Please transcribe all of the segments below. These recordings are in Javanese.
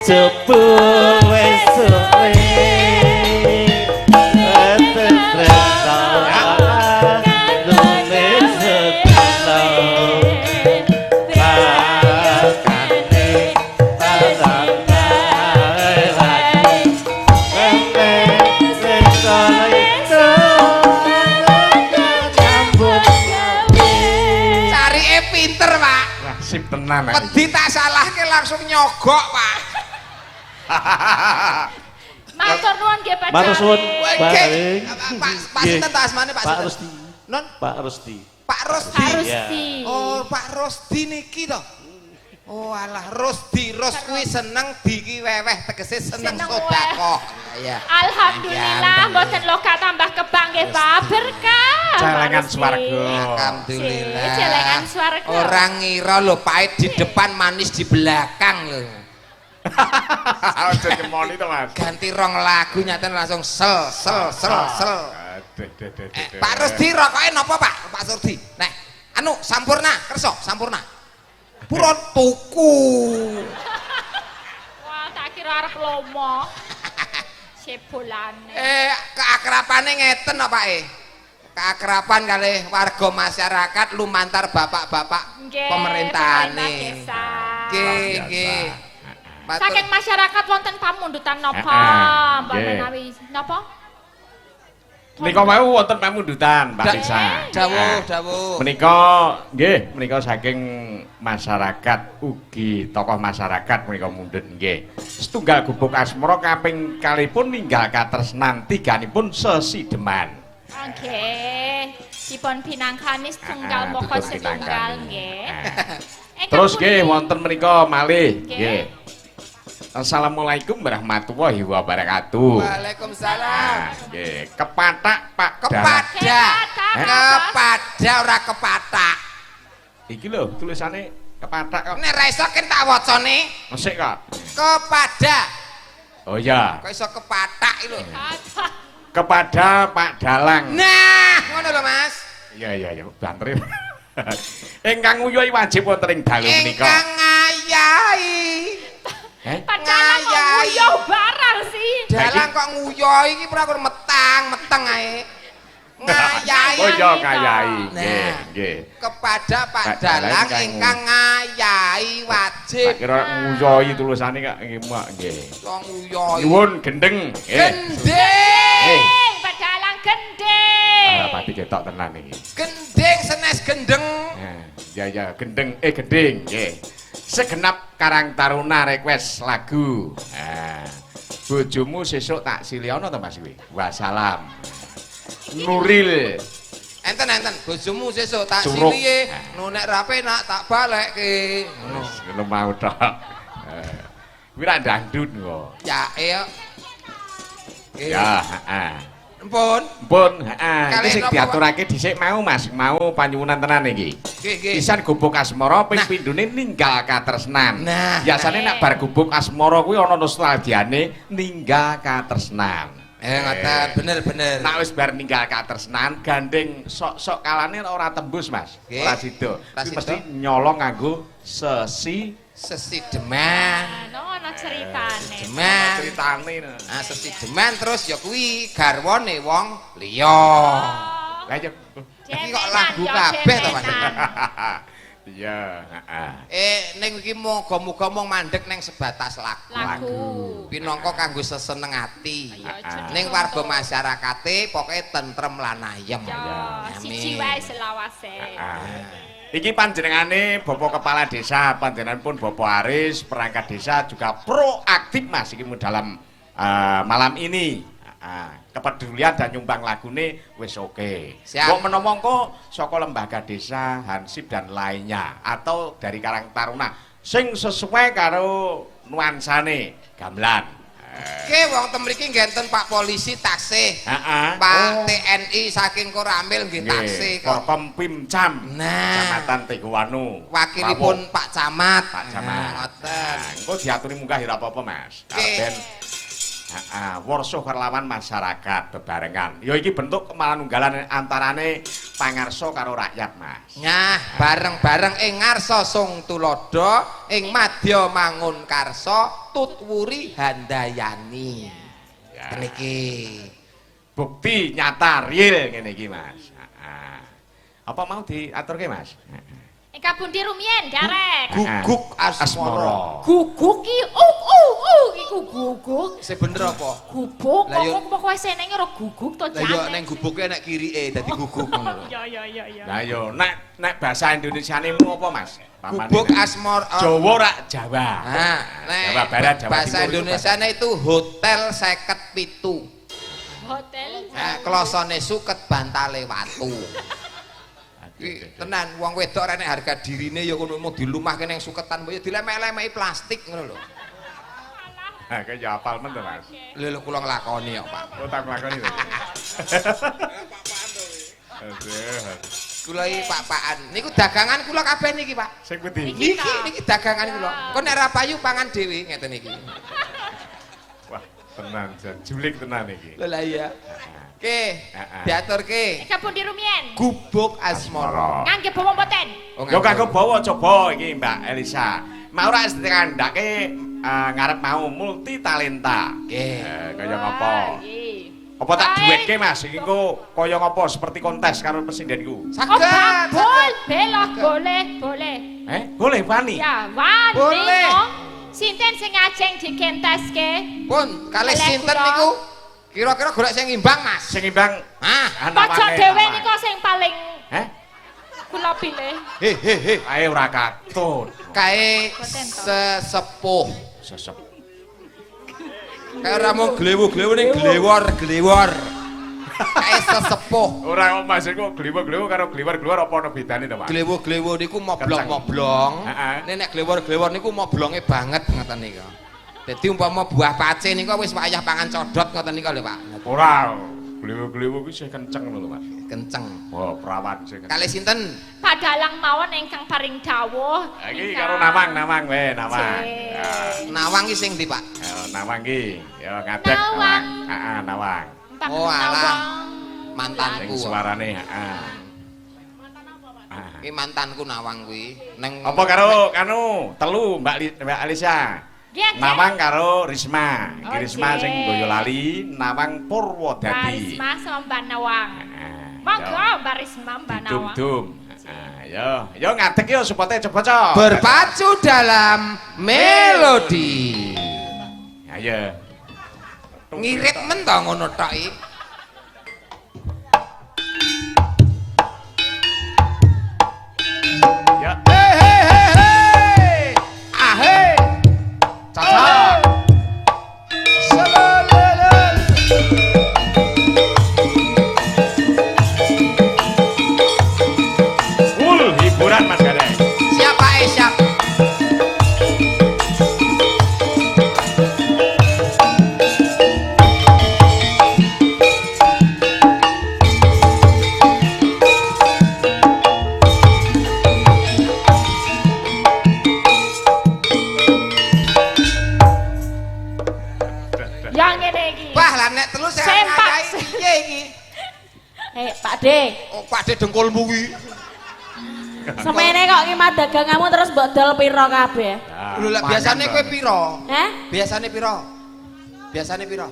Sepuh wis suwe sip tenan wedi tak salahke langsung nyogok Pak. Matur nuwun nggih Pak. Matur suwun Pak sinten ta asmane Pak? Pak Rusdi. Non Pak Rusdi. Pak Rusdi. Pak Rusdi. Oh Pak Rusdi niki to. Oh alah Rusdi, Rus kuwi seneng diki weweh tegese seneng sedekah. Ya. Alhamdulillah mboten loka tambah kebang nggih Pak. Berkah. Celengan swarga. Alhamdulillah. Celengan swarga. Orang ngira lho pahit di depan manis di belakang lho. Aja nyemoni to Mas. Ganti rong lagu nyaten langsung sel. Pak Rusdi rokoke napa Pak? Pak Rusdi. Nek anu sampurna, kersa sampurna. Pura tuku. Wah, tak kira arep lomo. Sebolane. Keakrabane ngeten apa keakraban kalih warga masyarakat lumantar bapak-bapak pemerintahane. Nggih. Saking masyarakat wonten pamundutan napa? Mboten nawi napa? Menika mau wonten pamundutan Pak Desa. Dawuh. Menika saking masyarakat ugi tokoh masyarakat menika mundhut nggih. Setunggal gubuk asmara kaping kalipun ninggal katresnan tiganipun sesideman. Nggih. Dipun pinangkani setunggal moko setunggal nggih. Terus nggih wonten menika malih nggih. Assalamualaikum warahmatullahi wabarakatuh. Waalaikumsalam. Nggih, kepatak Pak. Kepada ora kepatak. Iki lho tulisane kepatak kok. Nek ra iso ken tak wacane. Mesik kok. Kepada. Oh iya. Kok iso kepatak iki lho. Kepada Pak Dalang. Nah, ngono lho Mas. Iya, bantri. Ingkang nguyuhi wajib wonten ing dalu menika. Ingkang ngayahi. Padahal kok nguyuh barang sih. Dalang kok nguyuh iki ora metang ae. Ngayahi. Oh iya ngayahi. Nggih. Kepada Pak Dalang ingkang ngayahi wajib. Tak kira nguyuhi tulisane kok nggih. Kok nguyuhi. Nuwun gendeng. Gendeng. Pak Dalang gendeng. Pati ketok tenan iki. Gendeng senes gendeng. Ya gendeng gending nggih. Segenap Karang Taruna request lagu. Bojomu sesuk tak siliono to Mas kuwi. Wassalam. Nuril. Enten bojomu sesuk tak silihe. Nek ra penak tak balekke. Ngono mau tok. Kuwi ra dangdut kok. Ya Ya, Ampun, iki sing diaturake dhisik mau Mas, mau panyuwunan tenan iki. Pisan gubuk asmara ping pindhone ninggal katresnan. Biasane nek bar gubuk asmara kuwi ana nostalgiane ninggal katresnan. Ngoten, bener. Nek wis bar ninggal katresnan, gandeng sok-sok kalane ora tembus Mas. Ora sida. Kuwi mesti nyolong nganggo sesideman. Ana ceritane. Ceritane. Sesideman terus ya kuwi garwane wong liya. Lah ya iki kok lagu kabeh to Mas. Iya, ning iki muga-muga mung mandeg ning sebatas lagu. Pinangka kanggo seseneng ati. Ning warga masyarakate pokoke tentrem lan ayem. Siji wae selawase. Iki panjenengane Bapak Kepala Desa, panjenenganipun Bapak Aris, perangkat desa juga proaktif Mas iki dalam malam ini. Kepedulian dan nyumbang lagune wis oke. Kok menawa engko saka lembaga desa, Hansip dan lainnya atau dari Karang Taruna sing sesuai karo nuansane gamelan. Oke, wong ten mriki ngenten Pak Polisi taksih. Pak TNI saking Koramil nggih taksih kok. Korkom Pimcam. Kecamatan Tegowanu. Wakilipun Pak Camat. Ngoten. Engko diaturi munggah ora apa-apa, Mas. Ben warsa kerlawan masyarakat bebarengan. Ya iki bentuk kemanunggalan antarane pangarsa karo rakyat, Mas. Bareng-bareng ing ngarsa sung tulodo, ing madya mangun karsa. Tutwuri Handayani. Ya. Niki. Bukti nyata real ngene iki Mas. Heeh. Apa mau diaturke Mas? Eka pundi rumiyin garek. Guguk Asmara. Guguk ki iku guguk. Sing bener apa? Gubuk Lah, yo- kok kowe senenge ora guguk to Lah yo jan. ning gubuke nek kirike dadi guguk ngono lho. Ya. Lah yo nek bahasa Indonesianemu apa Mas? Pamane Gubuk nek Asmara. Jawa ora Jawa. Nah, Jawa Barat, Jawa bahasa Timur. Indonesia itu hotel 57. Hotel. Nah, klosone suket bantale watu. Iki tenan wong wedok rene harga dirine ya kono mau dilumahke ning suketan mbok ya dilemek-lemeki plastik ngono lho. Nah, kaya ya apal men to Mas. Lho kula nglakoni kok, Pak. Oh tak lakoni to. Aduh. Kula iki Pak-pakan. Niku dagangan kula kabeh niki, Pak. Sing pundi? Niki dagangan kula. Kok nek ra payu pangan dhewe ngeten iki. Wah, tenan jan julik tenan iki. Lho lah iya. Oke, diaturke. Eka pundi rumiyin? Gubuk Asmara. Ngangge bawa mboten? Oh, Yo kanggo bawa coba iki Mbak Elisa. Mau ora dikandake ngarep mau multi talenta. Nggih. Kaya ngapa? Nggih. Apa tak duweke Mas iki engko kaya ngapa seperti kontes karo presidenku. Oh, Saged. boleh. Boleh wani. Ya, wani. Boleh. no. Sinten sing ajeng dikentaske? Pun kalih Oleh sinten kula. niku? Kira-kira golek sing imbang, Mas. Sing imbang Ah, Pocok dhewe niku sing paling kula pilih. he. Ae ora katut. Kae Boten to. sesepuh. Sesep. Kae ora mung glewu-glewu ning glewor. Kae sesepuh. Ora Mas iku gliwo-gliwo karo gliwor-gliwor apa ana bedane to, Mas? Glewu-glewu niku moblong-moblong. Heeh. Nek glewor-glewor niku moblonge banget ngoten niku. Dadi umpama buah pace niku wis wayah pangan codot ngoten niku lho, Pak. Ora. Gliwo-gliwo kuwi sing kenceng lho, Mas. Kenceng. Oh, perawan sing kenceng. Kalih sinten? Padalang mawon ingkang paring dawuh. Iki karo Nawang we, Nawang. Cek. Ya. Nawang ki sing ndi, Pak? Nawang ki, ya ngadeg Nawang. Heeh, Nawang. Oh, alah. Sing Mantanku. suarane, heeh. Ki mantanku Nawang kuwi. Ning Apa karo kanu telu Mbak Alisa? Nggih, Nawang karo Risma. Iki Oh, Risma sing nggih. Boyolali, Nawang Purwodadi. Karisma sama Mbak Nawang. Heeh. Monggo Mbak Risma Mbak Nawang. Dum-dum. Yo ngadeg yo supaya coba. berpacu dalam melodi. Ayo. Ngirit men to ngono tok iki. Ya. Hei. Ah hei. Caca. Hiburan Mas Gadeng. Siap Pak siap. Yang ngene iki. Wah lah nek telu saya Sempak. ngakai piye iki? Pak De, Oh Pak De dengkulmu kuwi. Semene kok ki daganganmu terus mbok dol pira kabeh? Lho lah biasane kowe piro? Heh? Biasane piro? Biasane piro?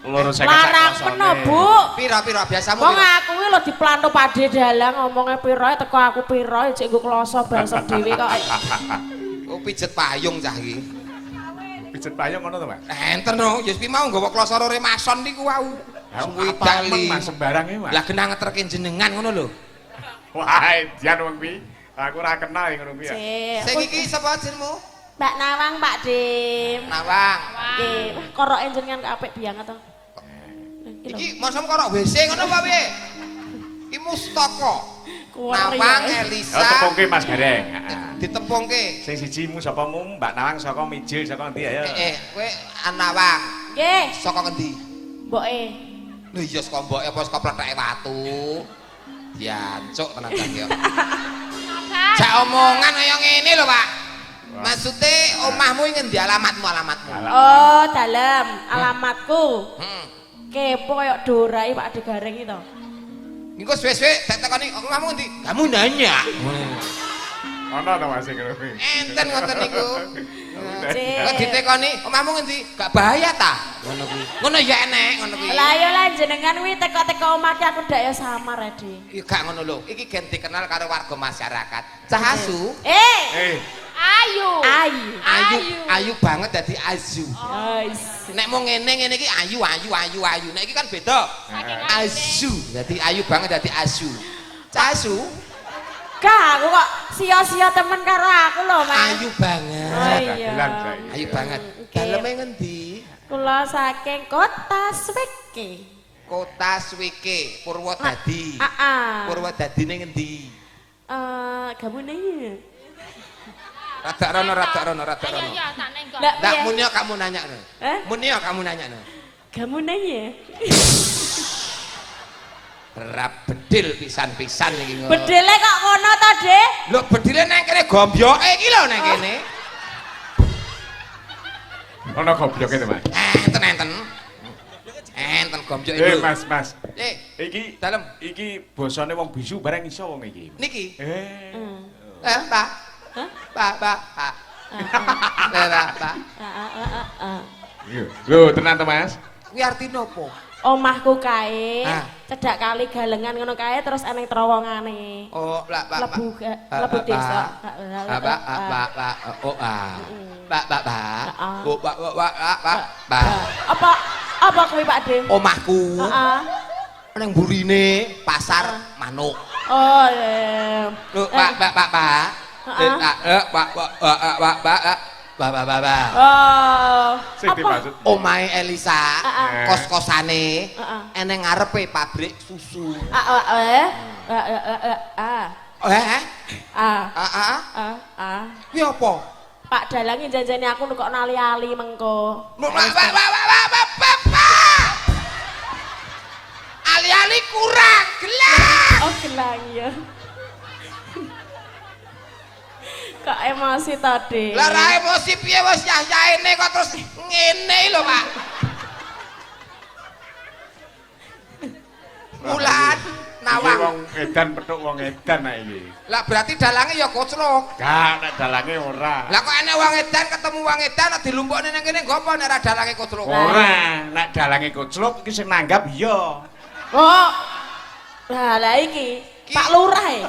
Loro Larang meno, Bu. Piro biasamu Wong piro? aku ki lho diplantu Pakde dalang ngomongnya pira teko aku pira cek nggo kloso basa dhewe kok. Oh pijet payung cah iki. Pijet payung ngono to, Mas? Enten no, ya pi mau nggawa kloso remason niku wau. Suwi Apa men tali. Mas sembarang iki, Mas? Lah kena ngeterke jenengan ngono lho. Wah, jan wong kuwi. Aku ora kenal ngono kuwi ya. Sing iki sapa jenengmu? Mbak Nawang, Pak Dim. Nawang. Nggih, wah koroke jenengan kok apik banget to. Iki mosok karo WC ngono apa piye? Iki mustaka. Nawang Elisa. Oh, tepungke Mas Gareng. Heeh. Ditepungke. Sing sijimu sapa mu? Mbak Nawang saka Mijil saka endi ayo? Kowe Nawang. Nggih, Saka ngendi? mboke. Lho iya saka mboke apa saka pletheke watu? Jancuk tenan kan ya. Jak omongan kaya ngene lho, Pak. Maksudnya omahmu ngendi alamatmu? Oh, dalem alamatku. Heeh. Kepo koyo dorai Pak De Gareng itu. Engko suwe-suwe tak tekoni omahmu ngendi? Kamu nanya. Ono to Mas sing ngono kuwi. Enten ngoten niku. Cek. Kok ditekoni, omahmu ngendi? Gak bahaya ta? Ngono kuwi. Ngono ya enek ngono kuwi. Lah ya lah jenengan kuwi teko-teko omah ki aku ndak ya samar ya, Di. Iya gak ngono lho. Iki gen dikenal karo warga masyarakat. Cah asu. Eh, Ayu. Ayu banget dadi azu. Guys. Nek mau ngene iki ayu. Nek iki kan beda. Azu. Dadi ayu banget dadi asu. Cah asu Kak, aku kok sia-sia temen karo aku lho, Mas. ayu banget. Oh iya. Dagelan saiki. Ayu banget. Oke. Daleme ngendi? Kula saking kota Sweke. Kota Swike, Purwodadi. Heeh. Purwodadine ngendi? Gamune. Rada rono. Ayo ya tak nengok. Lah Ndak piye? munio kamu nanya no. Munio kamu nanya no. Gamune ya. Rap bedil pisan-pisan iki ngono. Bedele kok ngono to, Dik? Lho bedile nang kene gombyoke iki lho nang kene. ono gobloke to Mas. Enten gombyoke Eh lho. Mas. Iki Iki dalem iki bosone wong bisu bareng iso wong iki. niki. Pak. Pak. Pak. Iya. Lho, tenan to Mas? Kuwi artine opo? Omahku kae, Ah. cedak kali galengan ngono kae terus eneng terowongane. Oh, Pak. Lebu desa. Apa kuwi Pak De? Omahku Heeh. nang burine pasar manuk. Oh, iya. Lho, Pak. Oh. Sing dimaksud. Omahe Elisa, Heeh. kos-kosane Heeh. eneng ngarepe pabrik susu. Kuwi apa? Pak Dalangi janjane aku kok nali-ali mengko. Ali-ali kurang gelang. Oh, gelang ya. Kok emosi tadi? Lah ra emosi piye wis yah-yahene kok terus ngene lho, Pak. Wulan Iki nawang. wong edan petuk wong edan nek iki. Lah berarti dalange ya koclok. Gak nek dalange ora. Lah kok enek wong edan ketemu wong edan dilumpukne nang kene nggo apa nek ra dalange koclok? Ora, nek dalange kocluk iki sing nanggap iya. Oh. Lah iki Pak Lurah ya.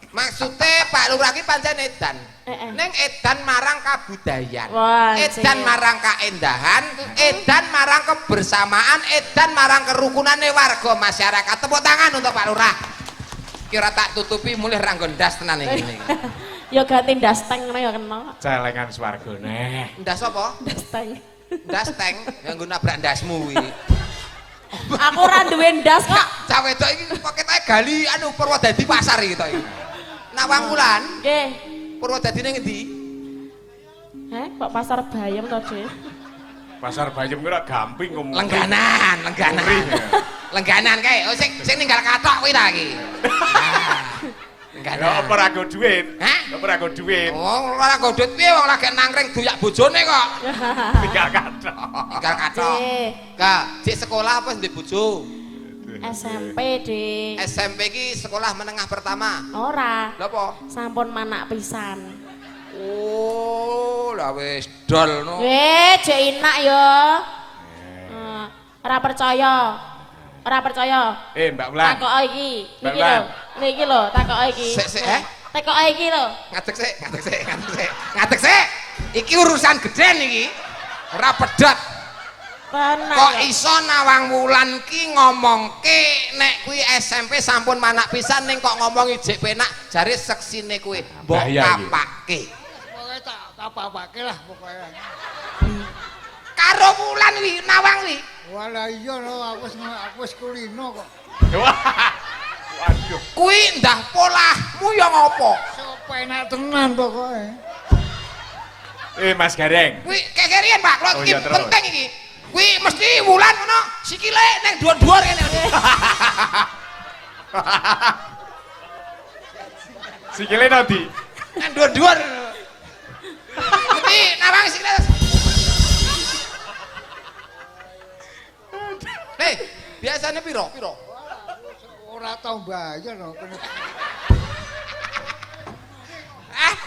Maksudnya Pak Lurah ki pancen edan. Heeh. Ning edan marang kabudayan. Wah, Edan cek. marang kaendahan, edan marang kebersamaan, edan marang kerukunane warga masyarakat. Tepuk tangan untuk Pak Lurah. Kira tak tutupi mulih ra nggo ndas tenan iki. Ya ganti ndasteng ngono ya kena. Celengan swargane. Ndas apa? Ndasteng. Ndas teng nganggo nabrak ndasmu kuwi. Aku ora duwe ndas kok. Cah wedok iki kok ketoke gali anu Purwodadi pasar iki to iki. Nawang Wulan, Nggih. Purwodadine ngendi? Kok pasar Bayam to, Dik? Pasar Bayem ki ora gamping ngomong. Lengganan. Lengganan kae. Oh sing ninggal katok kuwi ta iki. Ya apa ora go dhuwit? Hah? Apa ora go dhuwit? Oh, ora godhot piye wong lagi nangkring doyak bojone kok. Tinggal kathok. Tinggal katok. Cek. Kak, cek sekolah apa ndek bojo? SMP, Dik. SMP ki sekolah menengah pertama. Ora. Lha apa? Sampun manak pisan. Oh, lah wis dol no. Jek enak ya. Ora percaya. Mbak Wulan. Takok iki. Iki Mbak lho. Wulan. Niki lho, takok iki. Sik, Takok iki lho. Ngadeg sik. Iki urusan gedhen iki. Ora pedhot. Tenan. Kok ya. iso Nawang Wulan ki ngomongke nek kuwi SMP sampun manak pisan ning kok ngomongi jek penak jare seksine kuwi mbok Bahaya iki. kapake. Pokoknya tak apa-apake lah pokoknya. Karo Wulan wi Nawang wi. Walah iya no, aku wis kulino kok. Waduh. Kuwi ndah polahmu ya ngopo? Sopo enak tenan pokoknya. Mas Gareng. Kuwi kekerian Pak, lho Oh, iki iya, terus. penting iki. Kuwi mesti Wulan ngono sikile ning dhuwur-dhuwur kene. Sikile nanti. Ning dhuwur-dhuwur. Mesti Nawang sikile. Biasanya piro? Ora tau bayar no.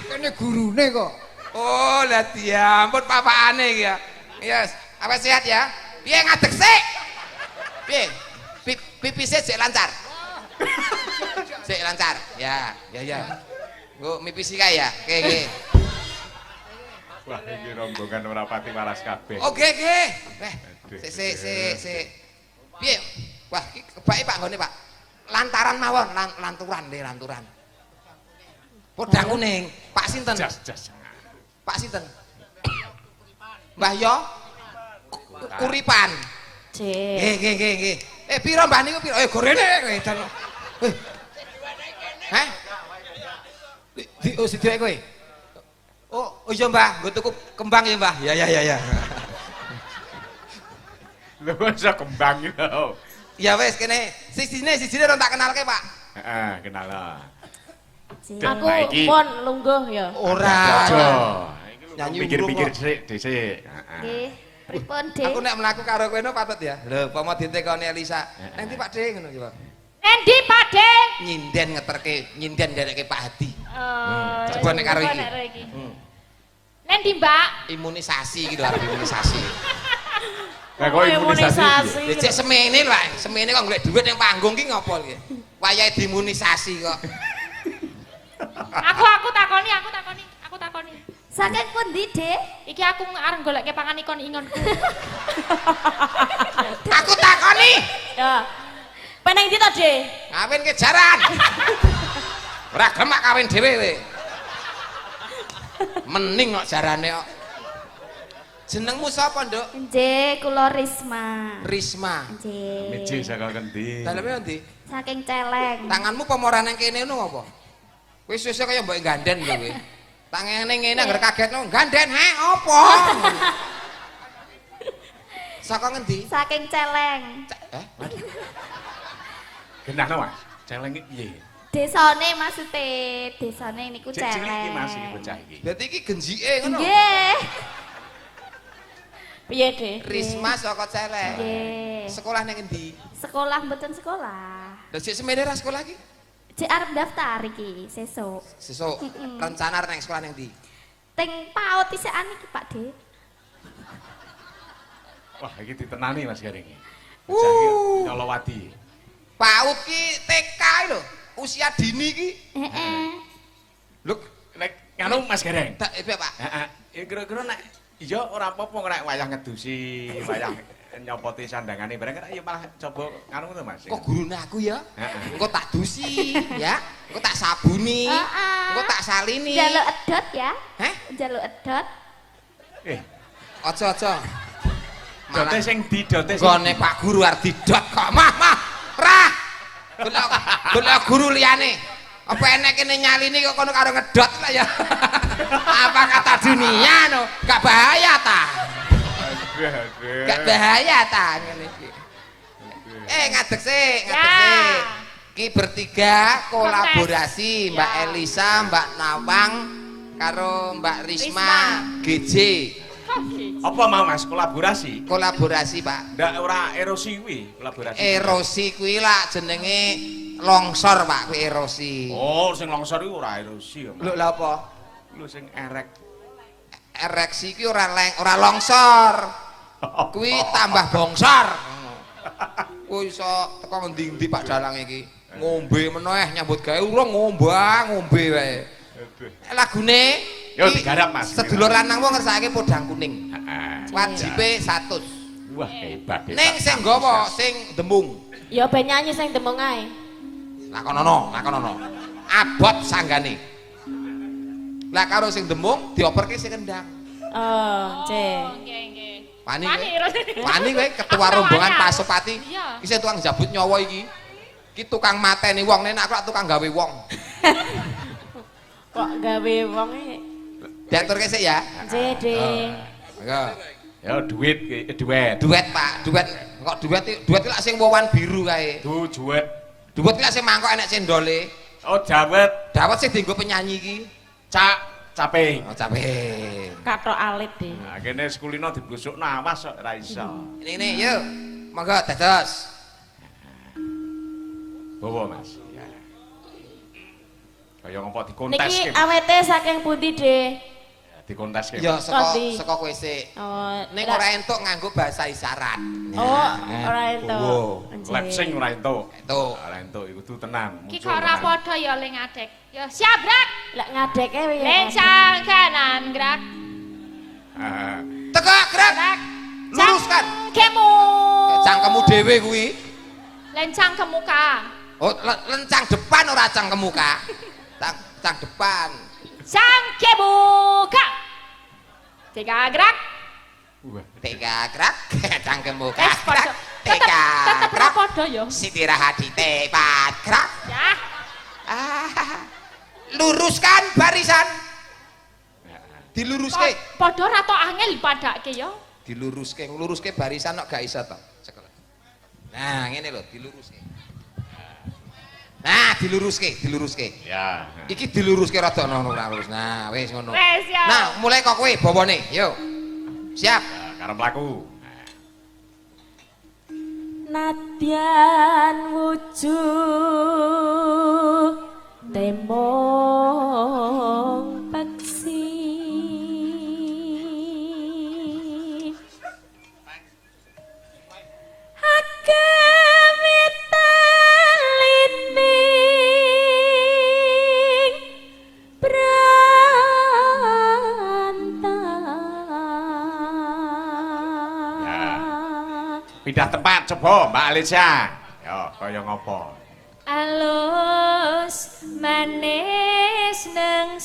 Kene gurune kok. Oh, lah diampun papakane iki ya. Yes, apa sehat ya? Piye ngadeg sik? Piye? Pipise sik lancar. Sik lancar. Ya. Nggo mipisi kae ya. Oke. Wah, iki rombongan ora pati waras kabeh. Oke. Sik. Piye? Wah, iki kebake Pak nggone, Pak. Lantaran mawon, lanturan. Podang kuning. Pak sinten? Jas. Pak sinten? Mbah Yo? Kuripan. Nggih. Piro Mbah niku piro? Gorene edan. Hah? Si dhewek kowe. Oh iya Mbah, nggo tuku kembang ya Mbah. Ya. Lho iso kembang lho. Ya wis kene sisine ora tak kenalke Pak. Heeh, kenal. Aku Iki. pun lungguh ya. Ora. Nyanyi mikir-mikir dhisik. Nggih. Pripun, Dik? Aku nek mlaku karo kowe no patut ya. Lho, pomo ditekoni Elisa. Nanti Pak De ngono ki, Pak. Endi, Pak De? Nyinden ndereke Pak Hadi. Coba nek karo iki. Nendi, Mbak? Imunisasi gitu arep imunisasi. Lah kok imunisasi? Cek semene lho, semene kok golek dhuwit ning panggung ki ngopo iki? Wayahe diimunisasi kok. Aku takoni. Saking pundi, Dik? Iki aku arep goleke pangan ikon ingonku. Aku takoni. Ya. Peneng ndi to, Dik? Kawin kejaran. Ora gemak kawin dhewe kowe. Mening kok jarane kok. Jenengmu sapa, Nduk? Nggih, kula Risma. Risma. Nggih. Miji saka kendi? Daleme ndi? Saking Celeng. Tanganmu pemoran nang kene ngono apa? Kowe sesuk kaya mbok ganden lho kowe. Tangane ngene anggere kagetno ganden he apa? Saka ngendi? Saking Celeng. Genahno Mas. Celeng iki piye? Desane maksude, desane niku Cilik iki Celeng. Mas iki bocah iki. Berarti iki genjike ngono. Nggih. Piye, Dik? Risma saka Celeng. Nggih. Sekolah nang endi? Sekolah mboten sekolah. Lah sik semene ra sekolah iki? Cek arep daftar iki sesuk. Sesuk rencana nang sekolah nang endi? Teng PAUD isikan iki, Pak De. Wah, iki ditenani Mas Garing iki. Bocah iki nyolowati. PAUD ki TK lho, usia dini ki. Heeh. Lho, nek nganu Mas Gareng. Tak piye, Pak? Heeh. Kira-kira nek iya ora apa-apa nek wayah ngedusi, wayah nyopoti sandangane bareng kan ya malah coba nganu ngono Mas. Kok gurune aku ya? Heeh. Engko tak dusi, ya. Engko tak sabuni. Heeh. Engko tak salini. Njaluk edot ya. Heh? Njaluk edot. Aja. Dote sing didote sing Gone Pak Guru arep didot kok. Mah. Rah. Golek guru liyane. Apa enek kene nyalini kok kono karo ngedot lah ya. Apa kata dunia no? Gak bahaya ta? Gak bahaya ta ngene iki. Ngadeg sik. Ki bertiga kolaborasi Mbak Elisa, Mbak Nawang karo Mbak Risma, GJ. apa mau Mas kolaborasi? Kolaborasi, Pak. Ndak ora erosi kuwi kolaborasi. Erosi kuwi lah jenenge longsor, Pak, kuwi erosi. Oh, sing longsor iku ora erosi ya. Lho lha apa? Lho sing erek. Ereksi kuwi ora longsor. Kuwi tambah bongsor. Kuwi iso teko ngendi-endi Pak Dalang iki. Ngombe meneh nyambut gawe urung ngombe wae. Lagune yo digarap Mas. Sedulur lanang wong ngersakake podang kuning. Heeh. Wajibe 100. Wah, hebat. Ning sing nggawa sing dembung. Ya ben nyanyi sing demung ae. Lakonono. Abot sanggane. Lah karo sing dembung dioperke sing kendang. Oh, Cek. Nggih. Wani Wani, kowe ketua rombongan Wani. Pasopati. Iya. Ki sing tukang jabut nyawa iki. Ki tukang mateni wong, nek aku tukang gawe wong. Kok gawe wong e? Diaturke sik ya. Cek, Dik. Ayo. Ya duit duet. Duet, Pak. Duet. Kok duet ki lak sing wawan biru kae. Duet. Duet ki lak sing mangkok enek cendole. Oh, dawet. Dawet sing dienggo penyanyi iki. Caping. Oh, capek. Katok alit, Dik. Nah, kene sekulino diblusukno awas kok ora iso. Ini yuk. Monggo dados. Bawa Mas. Ya. Kaya ngopo dikontes Niki ki. awete saking pundi, De? Dikontes ki. Ya Kondi. saka kowe sik. Oh, Ning ora entuk nganggo bahasa isyarat. Oh, ora entuk. Lip sync ora entuk. Entuk. Ora entuk iku kudu tenan. Ki muncul kok ora tenan. padha ya ling adek. Ya siap gerak. Lek ngadeke piye? Lencang kanan gerak. Ah, Tegak gerak. Gerak. Luruskan. Cangkemmu. Cangkemmu dhewe kuwi. Lencang ke muka. Oh, lencang depan ora cangkem muka. Cang depan. Cangkemmu buka. 3 gerak. wah. Tiga gerak. Cangkem muka. Wes padha. Tiga Tetep ora gerak. padha ya. Siti Rahadi tepat gerak. Ya. Luruskan barisan. Diluruske. Padha ora tok angel padake ya. Diluruske barisan kok gak iso to. Nah, ngene lho, diluruske. Nah, diluruske. Ya. Iki diluruske rada ono ora lurus. Nah, wis ngono. Wes ya. Nah, mulai kok kowe bawane. Yo. Siap. Ya, karo mlaku. Nadyan wujuh temong peksi Hakamitan berantah. Pindah tempat coba Mbak Alicia. Yo, kaya ngopo? Alus manis neng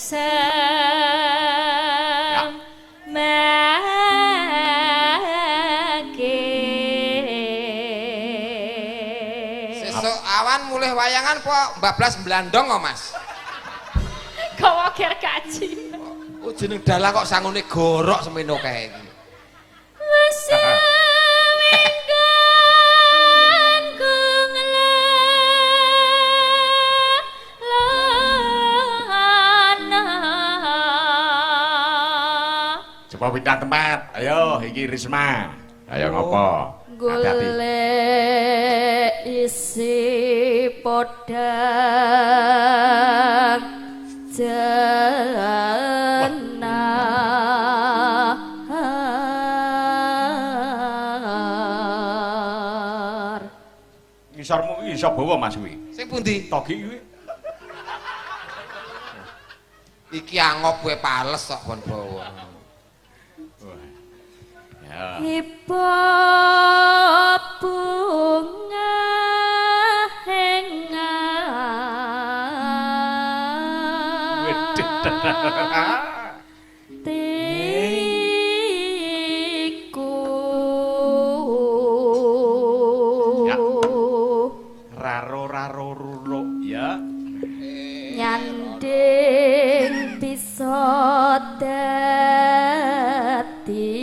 Sesuk awan mulih wayangan po bablas blandong kok, Mas. kok wakir kaji. Oh, jeneng dalah kok sangune gorok semeno kae iki. Coba pindah tempat. Ayo, iki Risma. Ayo ngopo? Hati-hati. Golek isi podang jenar. Ngisarmu iso bawa Mas kuwi. Sing pundi? Togi kuwi. Iki angop kowe pales kok kon bawa. Ya. Ibu bunga Wedit. tiku Ya. Raro rulo ya. nyanding bisa dadi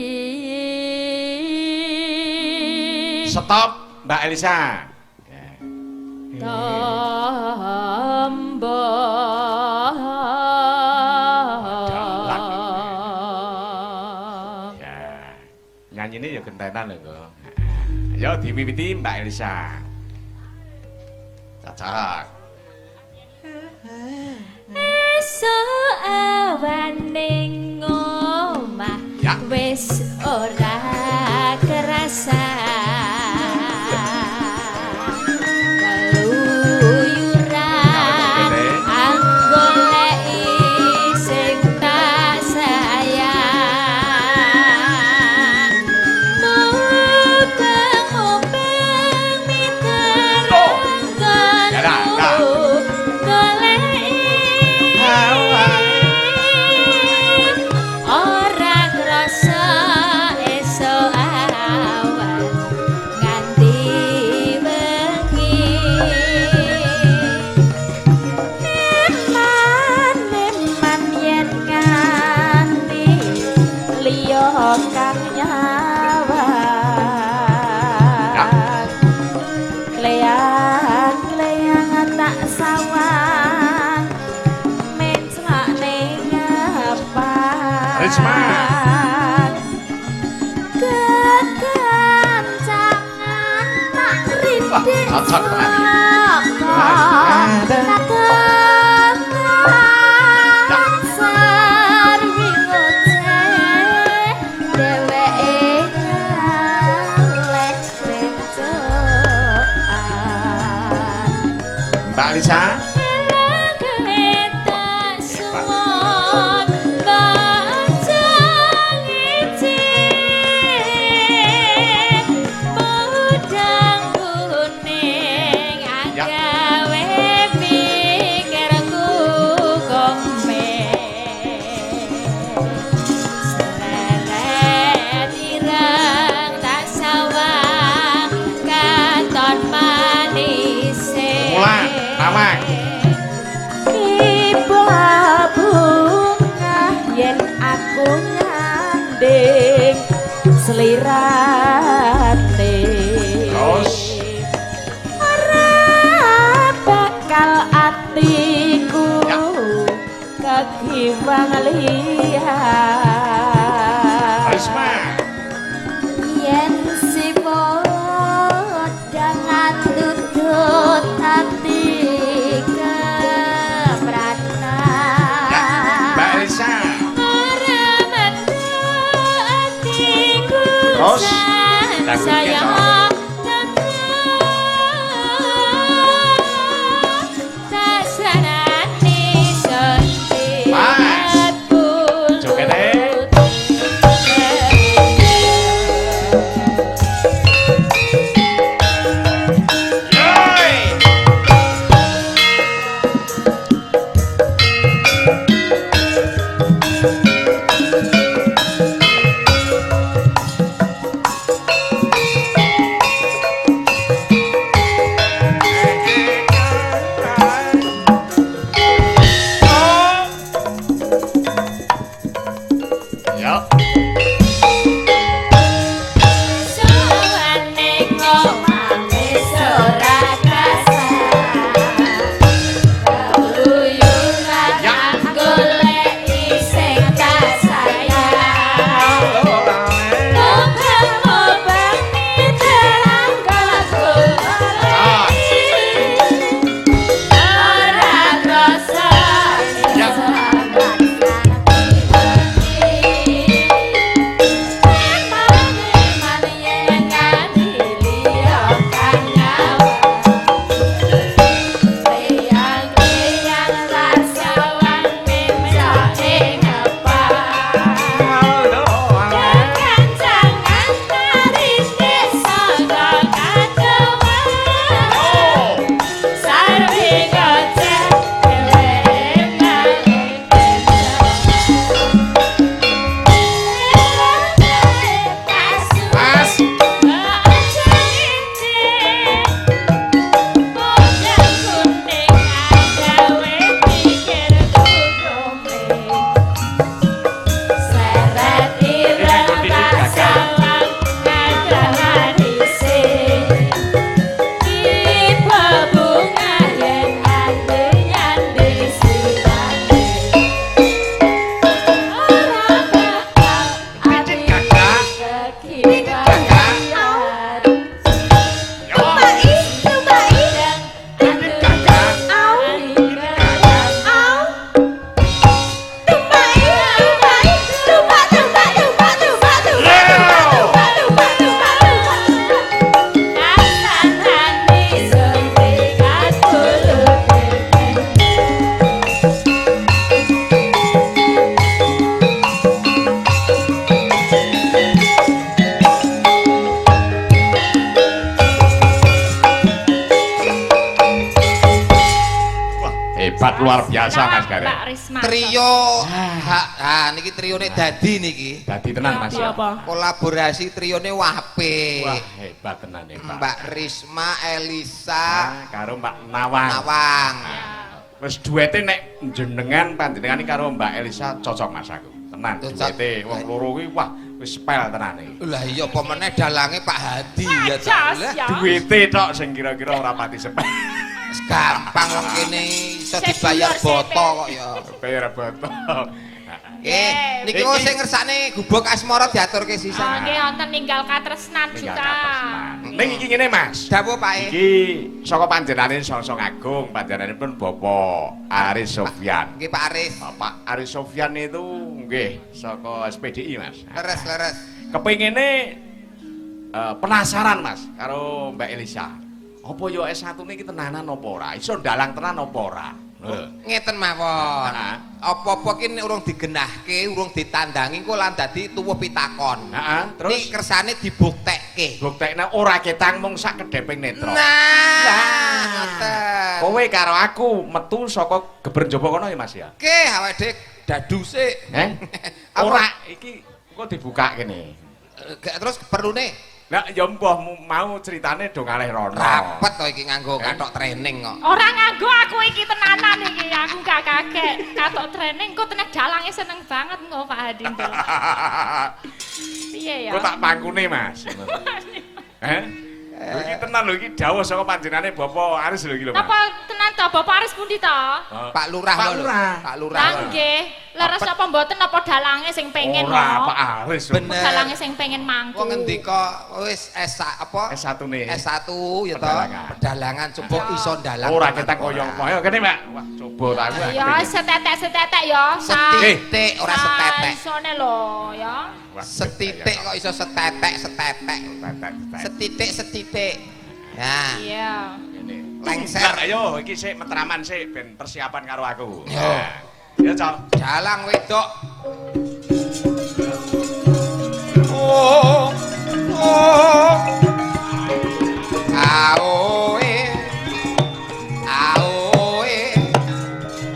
Stop Mbak Elisa. Ya. Nyanyine ya gentenan lho kok. Ayo diwiwiti Mbak Elisa. Cocok. esuk awane ngomah Ya. wis ora kerasa keluyuran anggoleki sing tak sayang tukang mobil miterangkan Ya dah, dah. ora krasa esuk awan nganti wengi neman yen nganti liya kang nyawang kleang tak sawang menclakne ngapan Risma. kekancangan tak rindik Cocok, Pak. kok Mbak Lisa. Selirate Terus ora bakal atiku kegiwang lihat Risma. Yen si jangan tutut hati keberatan. Ya, Mbak Lisa. Terus sayang tak senani sedih Mas Jogete. Yoi. Hebat luar biasa Mas Gareng. Mbak Risma. Trio. Niki trione dadi niki. Dadi tenan Mas ya. apa? Kolaborasi trione wape. Wah, hebat tenan hebat. Mbak Risma, Elisa, Karo Mbak Nawang. Nawang. Wis duete nek jenengan panjenengan iki karo Mbak Elisa cocok Mas aku. Tenan Cocok. duete wong loro kuwi wah wis spel tenane. Lah iya apa meneh dalange Pak Hadi ya ta. Jas, Lah, ya. Duete tok sing kira-kira ora pati spel. wis gampang wong kene iso dibayar boto kok ya. Bayar botol. Niki wong sing ngersakne gubuk asmara diaturke sisan. Nggih wonten ninggal katresnan juga. Ning iki ngene Mas. Dawuh Pak E. Iki saka panjenengane Sosok Agung, panjenenganipun Bapak Aris Sofyan. Nggih Pak Aris. Bapak Aris Sofyan itu nggih saka SPDI Mas. Leres. Kepingine penasaran Mas karo Mbak Elisa. apa ya S1 niki tenanan apa ora? Iso ndalang tenan apa ora? Ngeten mawon. Heeh. Apa-apa ki nek urung digenahke, urung ditandangi kok lan dadi tuwuh pitakon. Heeh, terus Nek kersane dibuktekke. buktekne ora ketang mung sak kedheping netra. Nah, ngoten. Kowe karo aku metu saka geber njaba kono ya Mas ya. Oke, awake dhek dadu sik. Ora iki kok dibuka kene. Gak terus perlune Lah ya mbah mau ceritane do ngalih rono. rapet to iki nganggo kathok training kok. Ora nganggo aku iki tenanan iki, aku gak kaget. Katok training kok tenan dalange seneng banget kok Pak Hadi. Piye ya? Kok tak pangkune Mas. Lho iki tenan lho iki dawuh saka panjenengane Bapak Aris lho iki lho Mas. Napa tenan ta Bapak Aris pundi ta? Pak Lurah Pak lho. Lurah. Pak Lurah. Lah nggih, leres apa mboten apa dalange sing pengen Ora kok? Pak Aris. Bener. Dalange sing pengen mangku. Wong ngendika wis apa? S1 ne. S1 ya to. Pedalangan. Pedalangan coba iso ndalang. Ora ketak koyo ayo kene Mbak. Wah coba ta aku. Ya setetek-setetek ya. Setitik ora setetek. Isone lho ya. Setitik kok iso setetek. Setitik. Nah, Iya. lengser. Lah ayo iki sik metraman sik ben persiapan karo aku. Yo. Nah, ya Cok. Dalang wedok. Oh. Aoe.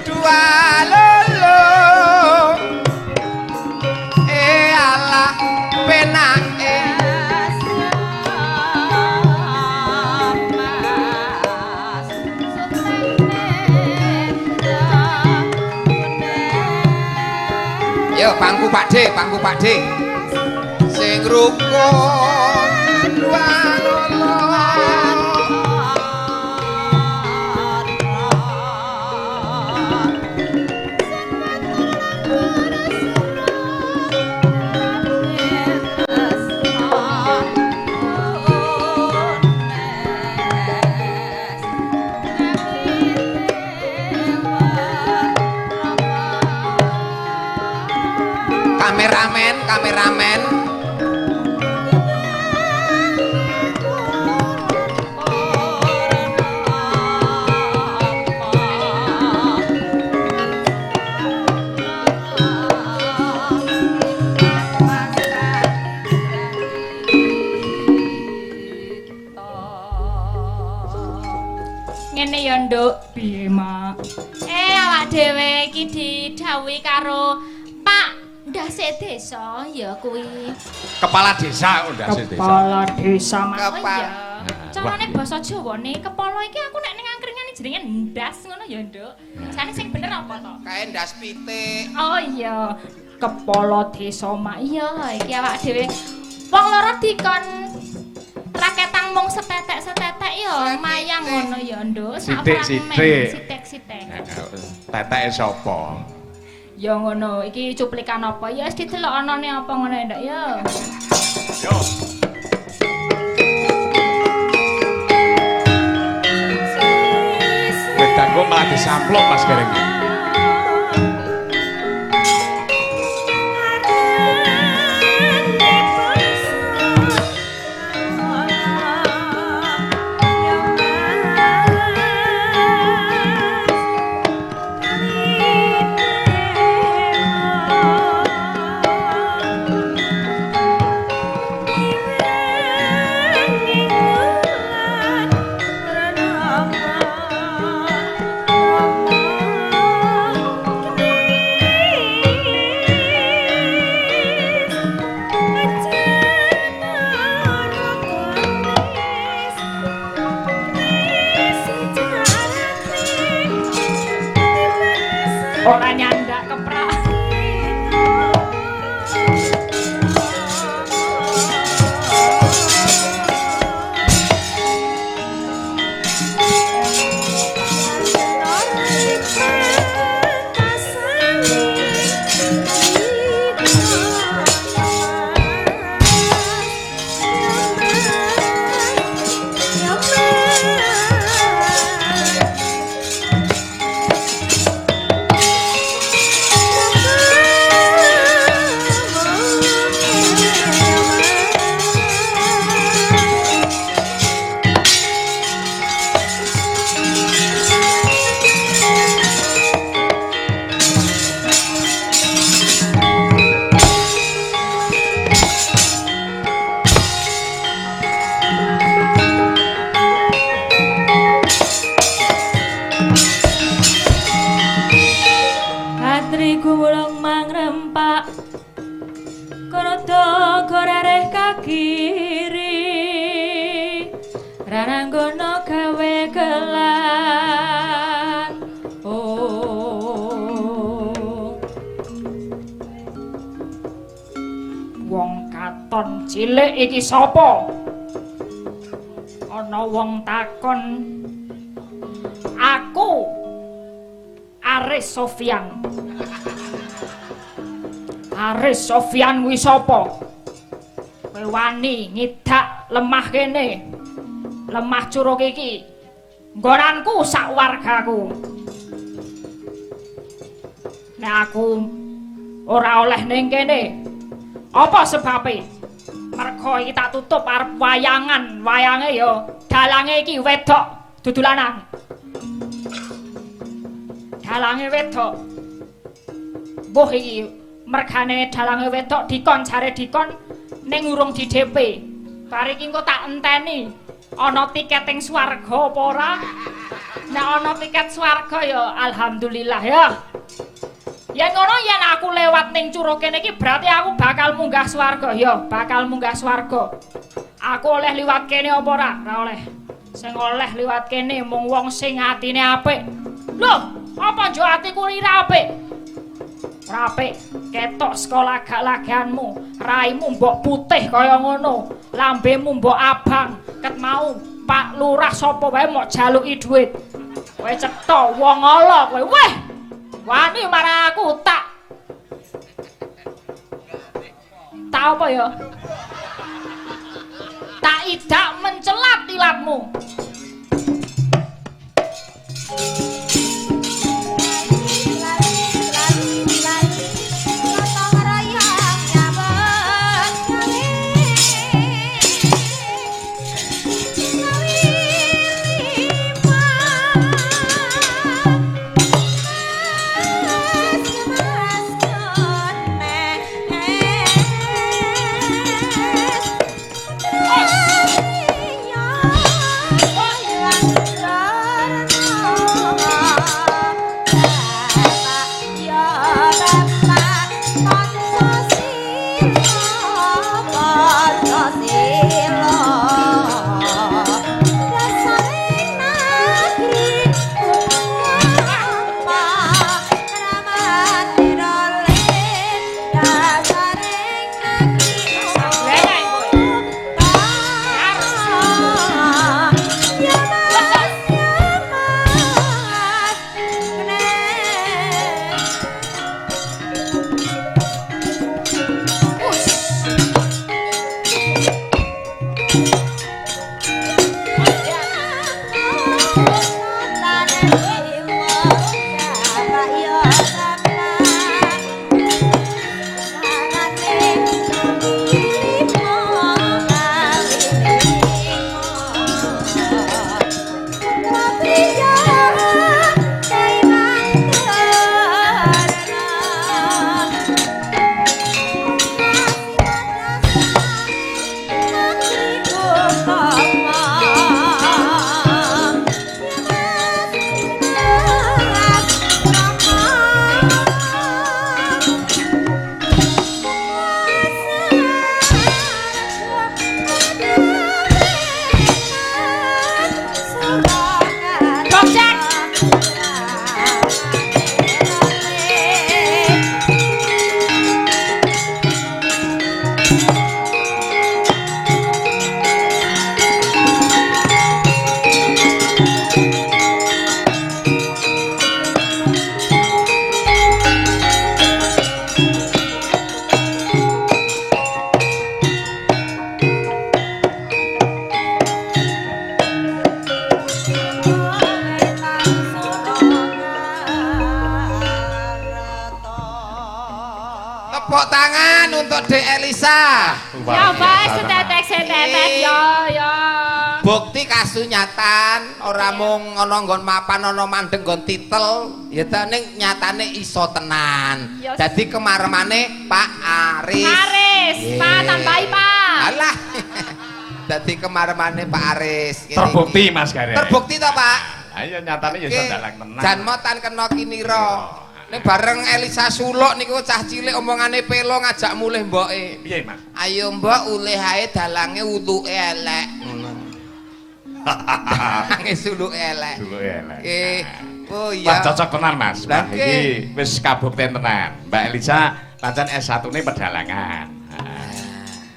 Dua lolo. Alah penake. Yo pangku Pak D. Sing rukun dua lolo. Kameramen. Ngene ya, Nduk. Piye, Mak? Awak dhewe iki didhawuhi karo Pak Ndasik Desa ya kuwi. Kepala desa ndase desa. Kepala desa Mas. Oh Kepala. iya. Carane basa Jawane kepala iki aku nek ning angkringan jenenge ndas ngono ya, Nduk. Jane sing bener apa to? Kae ndas pitik. Oh iya. Kepala desa Mak. Iya, iki awak dhewe wong loro dikon raketang mung setetek-setetek ya mayang ngono ya, Nduk. Sak Sithik-sithik. Sitek-sitek. Teteke sapa? Ya ngono, iki cuplikan apa? Ya wis didelok anane apa ngono ya, Nduk ya. Yo. Wedang kok malah disamplok Mas Gareng. Ora nyandak keprak. Tranggono gawe gelang. Oh. Wong katon cilik iki sapa? Ana wong takon. Aku Aris Sofyan. Aris Sofyan kuwi sapa? Kowe wani ngidak lemah kene. Lemah curug iki. Nggonanku sak wargaku. Nek aku ora oleh ning kene. Apa sebabe? Mergo iki tak tutup arep wayangan. Wayange ya dalange iki wedok dudu lanang. Dalange wedok. Mbuh iki mergane dalange wedok dikon jare dikon ning urung di DP. Bar iki engko tak enteni ana tiket ing swarga apa ora? Nek ana tiket swarga ya alhamdulillah ya. Yen ngono yen aku lewat ning curug kene iki berarti aku bakal munggah swarga ya, bakal munggah swarga. Aku oleh liwat kene apa ora? Ora oleh. Sing oleh liwat kene mung wong sing atine apik. Lho, apa njo atiku ora apik? Ora apik. Ketok sekolah gak lagianmu, raimu mbok putih kaya ngono, lambemu mbok abang, ket mau Pak Lurah sapa wae mok jaluki dhuwit. Kowe cetha wong ala kowe. Weh. Wani marang aku tak apa ya? Tak idak mencelat ilatmu. Tepuk tangan untuk Dek Elisa. Ya wis setetek ya. Bukti kasunyatan ora mung ana nggon mapan ana mandeng nggon titel, ya ta ning nyatane iso tenan. Dadi kemaremane Pak Aris. Aris, Pak tambahi Pak. Alah. Dadi kemaremane Pak Aris. Terbukti Mas Garek. Terbukti to Pak? Ayo nyatane ya iso dalang tenan. Jan motan kena kinira. Nek bareng Elisa suluk niku cah cilik omongane pelo ngajak mulih mboke. Piye, Mas? Ayo mbok ulih ae dalange wutuke elek. Dalange suluk elek. Suluk elek. Oh Wah, iya. cocok tenan, Mas. Lah, Wah, iki wis kabukten tenan. Mbak Elisa pancen S1-ne pedalangan.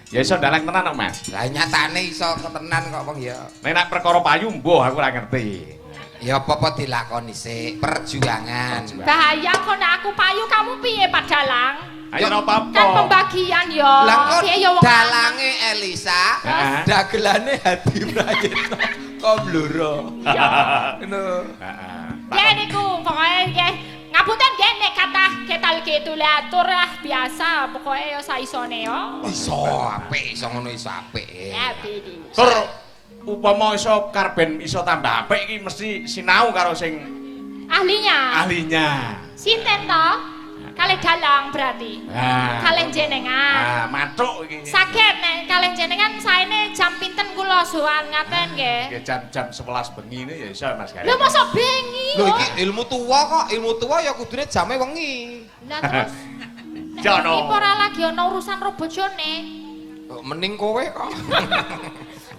Ya iso dalang tenan kok, Mas. Lah nyatane iso ketenan kok wong ya. Nek nak perkara payu mbuh aku ora ngerti. Ya apa-apa dilakoni sik, perjuangan. Bahaya kok nek aku payu kamu piye Pak Dalang? Ayo ora apa-apa. Kan pembagian yo. Lah kok Piye yo wong dalange Elisa, Heeh. dagelane Hadi Prayitno kok bluro. Ngono. Heeh. Ya niku pokoke nggih ngapunten nggih nek kathah ketal ketulatur lah biasa pokoke yo saisone yo. Iso apik, iso ngono iso apik. Ya pidi. Tur upama iso karben iso tambah apik iki mesti sinau karo sing Ahlinya. ahlinya. Sinten to? Kalih Dalang berarti. Nah. Kalih jenengan. Ah, matuk iki. Saged nek kalih jenengan saene jam pinten kula sowan ngaten nggih. Ya jam 11 bengi ini ya iso Mas Gari. Lho mosok bengi. Lho iki ilmu tuwa kok, ilmu tuwa ya kudune jame wengi. Lah terus Jono. iki ora lagi ana urusan ro bojone. Mending kowe kok.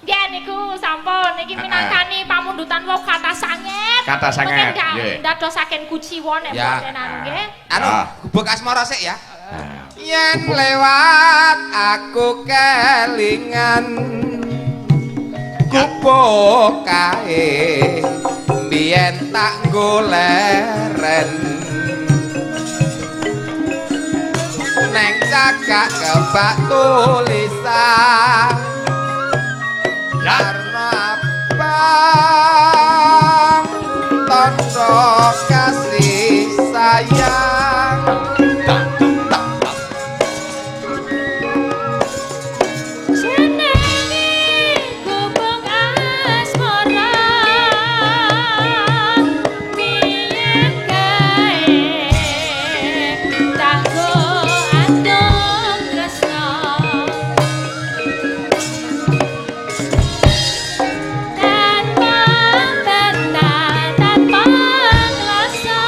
Nggih niku sampun iki minangkani pamundutan wau kata sanget. Kata sanget, Mungkin nggih. ndadosaken kuciwa nek Ya. mboten anu nggih. Anu, Ah. gubuk asmara sik ya. Yen lewat aku kelingan gubuk kae biyen tak goleren neng cagak kebak tulisan karena abang tondo kasih sayang. Jenenge gubuk asmara biyen kae tanggo andong tresno tanpa benta tanpa nglasa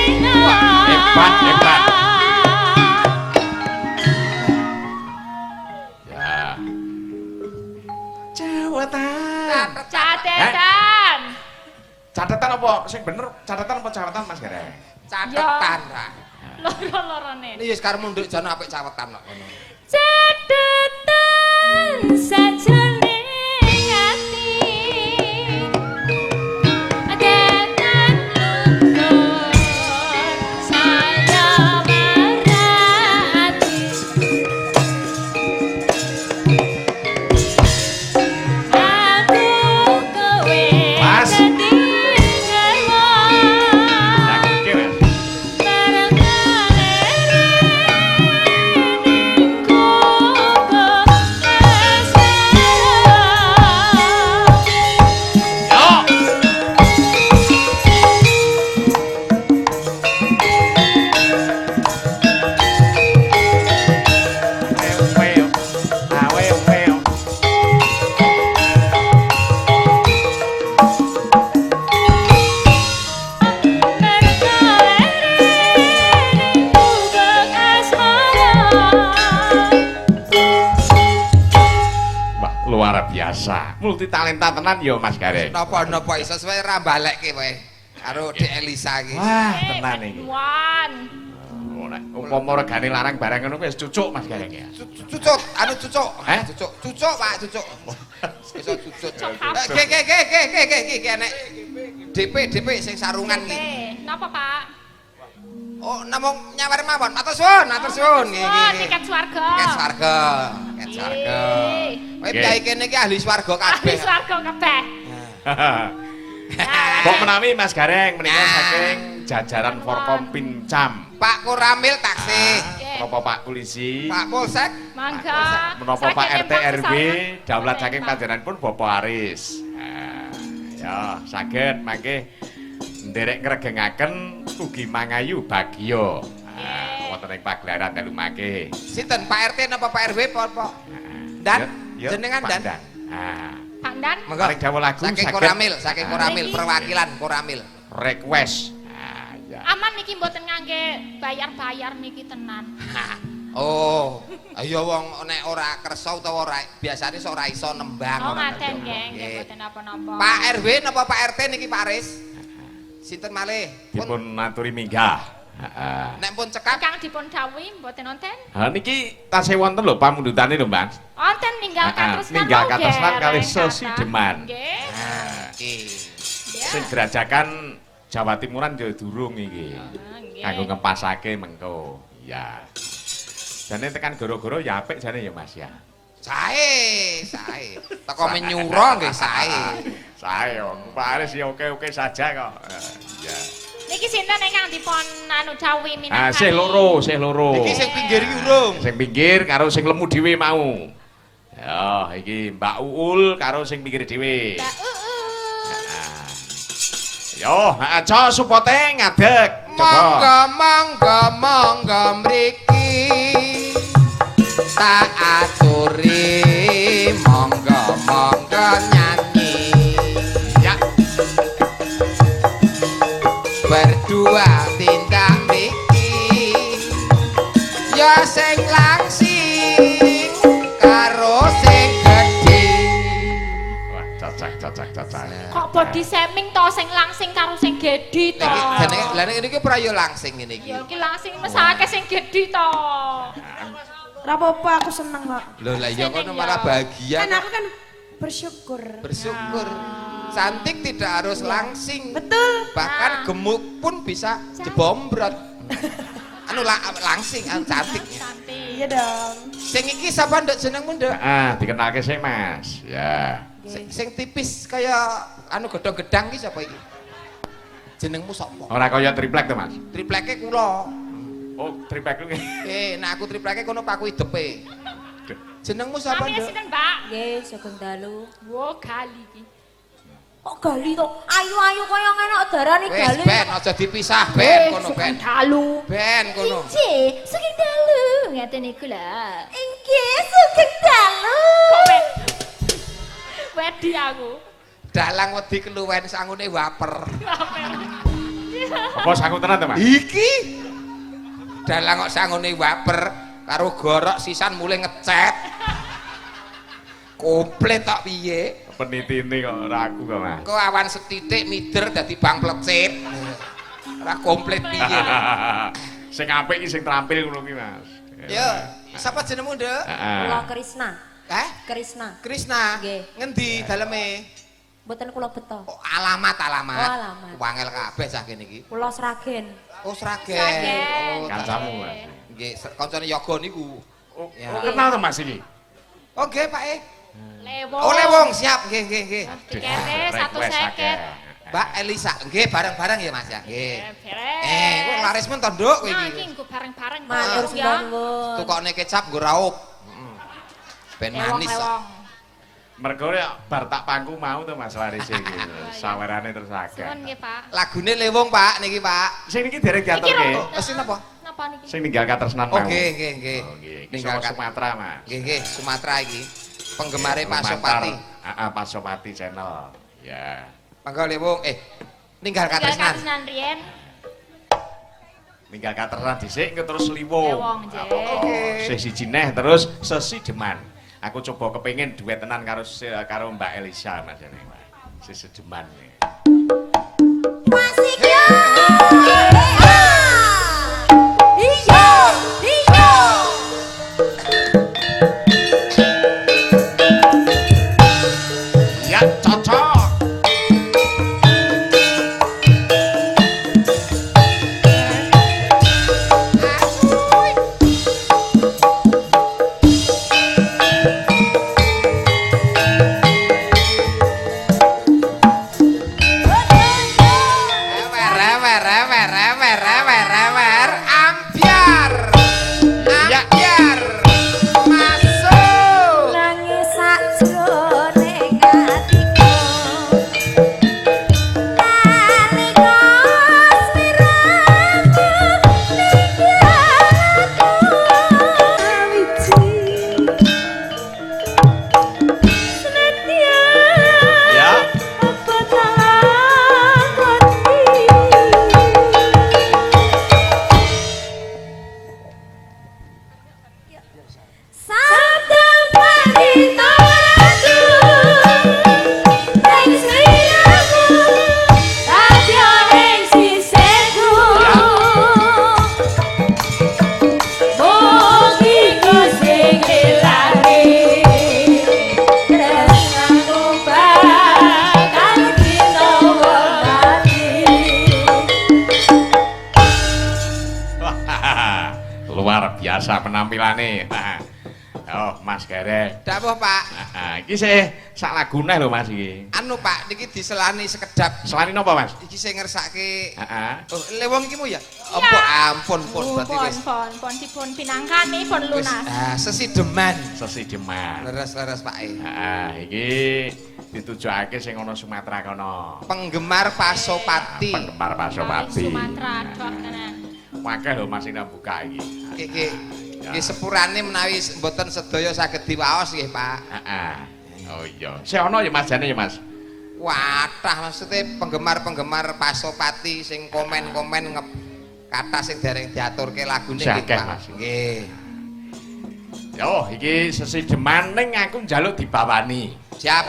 Hebat, hebat. Ya. Jawatan. Catetan. Catatan apa? Sing bener catatan apa cawatan Mas Gari? Catetan, Pak. Loro-lorone. Ini ya sekarang mundur jana apik cawetan kok ngono. Catatan sajane ati Adetan luntur saya marati Aku kowe Mas. dadi ngarwa Yang iki Mas. Yo. Weo, ah weo, weo. Wah, luar biasa. Multi talenta tenan yo Mas Gare. Napa-napa iso suwe ra balekke kowe karo Dek Elisa iki. Wah, tenan iki. Wan. Oh, nek umpama regane larang barang ngono wis cucuk Mas Gare ya. Cucuk, anu cucuk. Heh? Cucuk, cucuk Pak, cucuk. Iso cucuk. Cucuk. Ge enek DP sing sarungan iki. Napa, Pak? Oh, namung nyawar mawon. Matur suwun, matur suwun. Oh, tiket swarga. Tiket swarga. rakyat swarga. Kowe piye kene iki ahli swarga kabeh. Ahli swarga kabeh. Kok menawi Mas Gareng menika saking jajaran Forkom Pincam. Pak Koramil taksih. Menapa Pak Polisi? Pak Polsek. Mangga. Menapa Pak Saking RT empang RW kesana. daulat saking Empang. panjenenganipun Bapak Aris. Ya, saged mangke nderek ngregengaken ugi mangayu bagya. Wonten ing pagelaran dalu mangke. Sinten Pak RT napa Pak RW apa? Dan jenengan Dan. Pak Dan. Monggo. Paling dawuh lagu Saking saged. Koramil, saking Koramil Niki. perwakilan Koramil. Request. Ya. Aman niki mboten ngangge bayar-bayar niki tenan. Oh, ayo wong nek ora kersa utawa ora biasane sok ora iso nembang. Oh, ora ngaten ngono. nggih, nggih Nggih. mboten napa-napa. Pak RW napa Pak RT niki Pak Aris? Sinten malih? Dipun aturi minggah. Heeh. Nek pun cekak Kang dipun dawuhi mboten wonten. Ha niki tasih wonten lho pamundhutane lho, Mas. Wonten ninggal katresnan. Ninggal mawon, katresnan nggih, kalih Reng sesideman. Kata. Nggih. iki. Sing derajakan Jawa Timuran ya durung iki. Nggih. Kanggo ngempasake mengko. Ya. Jane tekan goro-goro ya apik jane ya Mas ya. Sae. Teko menyuro nggih sae. Sae wong Pak Aris ya oke-oke saja kok. Ya. Niki sinten ingkang dipun anu dawuhi minangka. Sih loro. Iki sing pinggir iki urung. Sing pinggir karo sing lemu dhewe mau. Ya, iki Mbak Uul karo sing pinggir dhewe. Mbak Yo, aja supote ngadeg. Monggo mriki tak aturi monggo nyanyi. Ya, Berdua tindak mriki ya sing langsing karo sing gedhe. wah cocok. Kok body shaming to sing langsing karo sing gedhi to. Jenenge lha niki prayo langsing ngene iki. Ya iki langsing mesake sing gedhi to. Ora apa-apa aku seneng kok. Lho lah iya kono malah bahagia. Kan aku kan bersyukur. Bersyukur. Cantik tidak harus langsing. Betul. Bahkan gemuk pun bisa jebombrot. Anu langsing cantiknya. Cantik. Iya dong. Sing iki sapa nduk jenengmu nduk? Dikenalke sih Mas. Ya. Sing tipis kaya anu gedhong-gedhang iki sapa iki? Jenengmu sapa? Ora kaya triplek to, Mas. Tripleke kula. Oh, triplek ku. Nek aku tripleke kono paku hidepe. Jenengmu sapa Namanya nduk? sinten, Mbak? Nggih, Sugeng Dalu. Wo gali iki. Kok gali to? Ayu-ayu kaya ngene darane Wis gali. ben aja dipisah ben kono ben. Dalu. Ben kono. Inggih, Sugeng Dalu. Ngeten niku lah. Inggih, Sugeng Dalu. Wedi aku. Dalang wedi keluwen sangune waper. Apa sangu tenan to, Mas? Iki dalang kok sangune waper karo gorok sisan mulai ngecet. Komplit tok piye? Penitine kok ora aku kok, Mas. Kok awan setitik mider dadi bang plecit. Ora komplit piye? Sing apik iki sing terampil ngono ki, Mas. Yo, sapa jenengmu, Nduk? Kula Krisna. Hah? Krisna. Krisna. Nggih. Ngendi daleme? Mboten kula beto. Oh, alamat. Oh, alamat. Wangel kabeh cah kene iki. Kula Sragen. Oh, Sragen. Sragen. Oh, Kancamu, Mas. nggih, kancane yoga niku. Oh, Ya. kenal to Mas iki? Oh, nggih, Pak. Lewong. Oh, Lewong, siap. Nggih. Tikete Request 150. akeh. Mbak Elisa, nggih bareng-bareng ya Mas ya. Nggih. Beres. Kok laris men to, Nduk kowe Nah, iki. iki nggo bareng-bareng. Matur Bang, ya. suwun. Tukokne kecap nggo raup. Ben Lewong, manis. lewong. Mergo ya bar tak pangku mau to Mas Laris iki. Sawerane terus Suwun akeh. nggih, Pak. Lagune Lewong, Pak, niki, Pak. Sing iki derek Iki diaturke. rong. Mesin apa? Napa niki? Sing ninggal katresnan mau. Oh, nggih. Oh, nggih. Ninggal Ninggal Sumatera, Mas. Nggih, Sumatera iki. Penggemare Pak Lumantar. Sopati. Pak Sopati channel. Ya. Mangga Lewong, ninggal katresnan. Katresnan riyen. Ninggal katresnan dhisik engko terus liwo. Lewong, nggih. Oke. Sing siji neh terus sesideman. Aku coba kepengin duet tenan karo Mbak Elisa Mas jane. Sesideman. Masih yo. Iya. Ya cocok. tampilane. Oh, Mas Gareng. Dawuh, Pak. Iki sih sak lagu neh lho Mas iki. Anu, Pak, niki diselani sekedap. Selani napa, Mas? Iki sing ngersake. Heeh. Oh, lewong iki mu ya? Ampun, berarti wis. Pon dipun pinangkani pun Wis lunas. sesideman. Sesideman. Leres-leres, Pak. Iki ditujokake sing ana Sumatera kono. Penggemar Pasopati. Penggemar Paling Pasopati. Sumatera dok tenan. Wakeh lho Mas sing buka iki. Iki sepurane menawi mboten sedaya saged diwaos nggih, Pak. Heeh. Oh iya. Sik ana ya Mas jane ya Mas. Wadah maksudnya penggemar-penggemar Pasopati sing komen-komen kata sing dereng diaturke lagune nggih, Sakeh, Pak. Mas. Nggih. Yo, iki sesideman ning aku njaluk dibawani. Siap.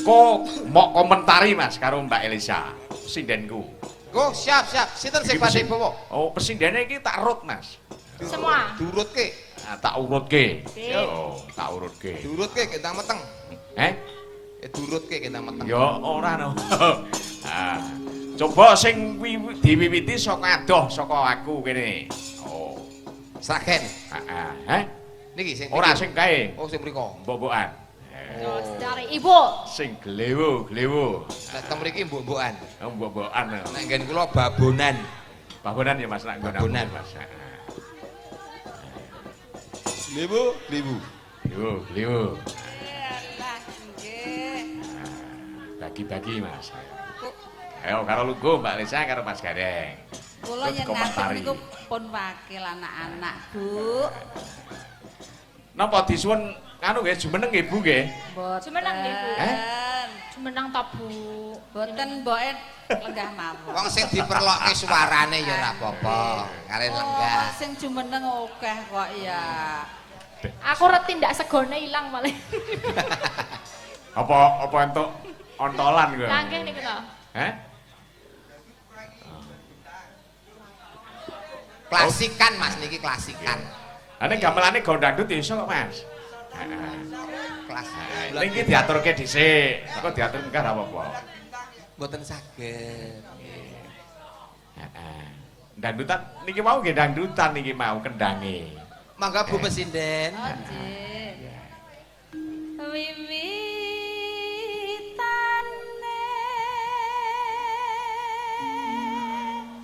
Kok mok komentari Mas karo Mbak Elisa, sindenku. Go, siap. Sinten sing Iki badhe pesi- bawa? Oh, presindene iki tak urut, Mas. Semua. Durutke. Nah, tak urutke. Sip. Yo, tak urutke. Durutke gendang meteng. Durutke gendang meteng. Yo ora no. Ah, coba sing diwiwiti saka adoh saka aku kene. Oh. Sragen. Heeh. Niki sing Ora niki. sing kae. Oh, sing mriko. Mbok-mbokan. Terus dari ibu. Sing glewo. Nek teng mriki mbok-mbokan. Oh, mbok-mbokan. Nek nggen kula babonan. Babonan ya Mas nak nggon Babonan. Mas. Lebu. Glewo. Lah nggih. Bagi-bagi Mas. Ayo karo lugu Mbak Lisa karo Mas Gareng. Kula Terus yen komentari. ngasih niku pun wakil anak-anak, Bu. Napa disuwun anu nggih jumeneng nggih Bu nggih? Mboten. Jumeneng nggih, Bu. Eh? Jumeneng to, Bu. Boten mboke lenggah mawon. Wong sing diperlokke suarane ya ora apa-apa. Karen lenggah. Oh, sing jumeneng akeh kok ya. Aku reti ndak segone ilang malah. Apa entuk ontolan kowe? Langkeng niku to. Heh? Klasikan Mas niki klasikan. Ane gamelane gondang dangdut iso kok Mas. Heeh. Klasik. Iki diaturke dhisik. Kok diatur engkar apa-apa. Mboten saged. Heeh. Dangdutan niki mau nggih dangdutan niki mau kendange. Mangga Bu Presiden. Oh, nggih. Wiwitane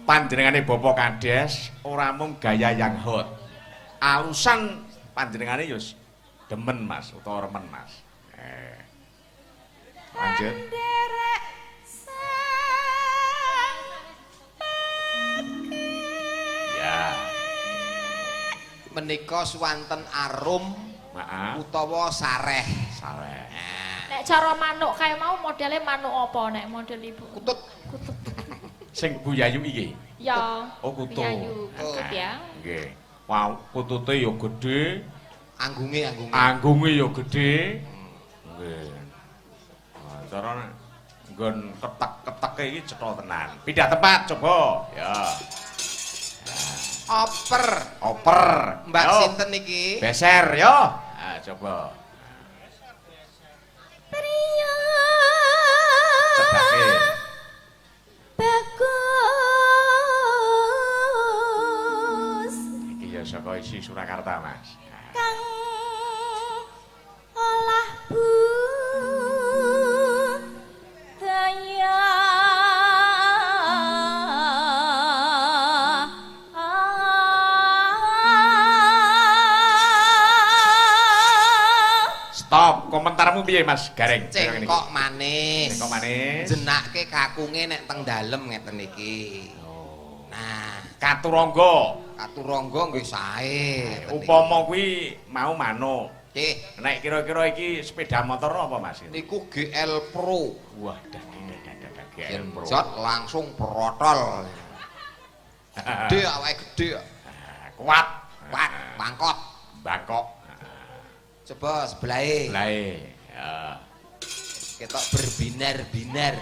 Panjenengane Bapak Kades ora mung gaya yang hot. Alusan panjenengane yo demen Mas utawa remen Mas. Lanjut. derek sang Ya. Menika swanten arum Maaf. utawa sareh. Saleh. Nek cara manuk kae mau modele manuk apa nek model ibu? Kutut. Sing Bu Yayu iki. Ya. Oh, kutut. Yayu, kutut ya. Nggih. Wow, kutute yo gedhe, Anggunge. anggunge yo gedhe. Nggih. Nah, cara nggon ketek-keteke iki cetha tenan. Pindah tempat coba. Ya. Oper. Oper. Mbak Yo. sinten niki? Beser yo. Nah, coba. priya Cedake. bagus Iki ya saka isi Surakarta, Mas. kang olah budaya Stop. Komentarmu piye, Mas Gareng? Cengkok manis. Cengkok manis. Jenake kakunge nek teng dalem ngeten iki. Oh. Nah, Katurangga. katurangga nggih sae. Upama kuwi mau manuk. Nggih, Nek kira-kira iki sepeda motor apa Mas? niku GL Pro. Wah, Genjot langsung protol. Gede awake gede. Kuat. Kuat, bangkot. Bangkok. Coba sebelahe. Lae. Ya. Ketok berbinar-binar.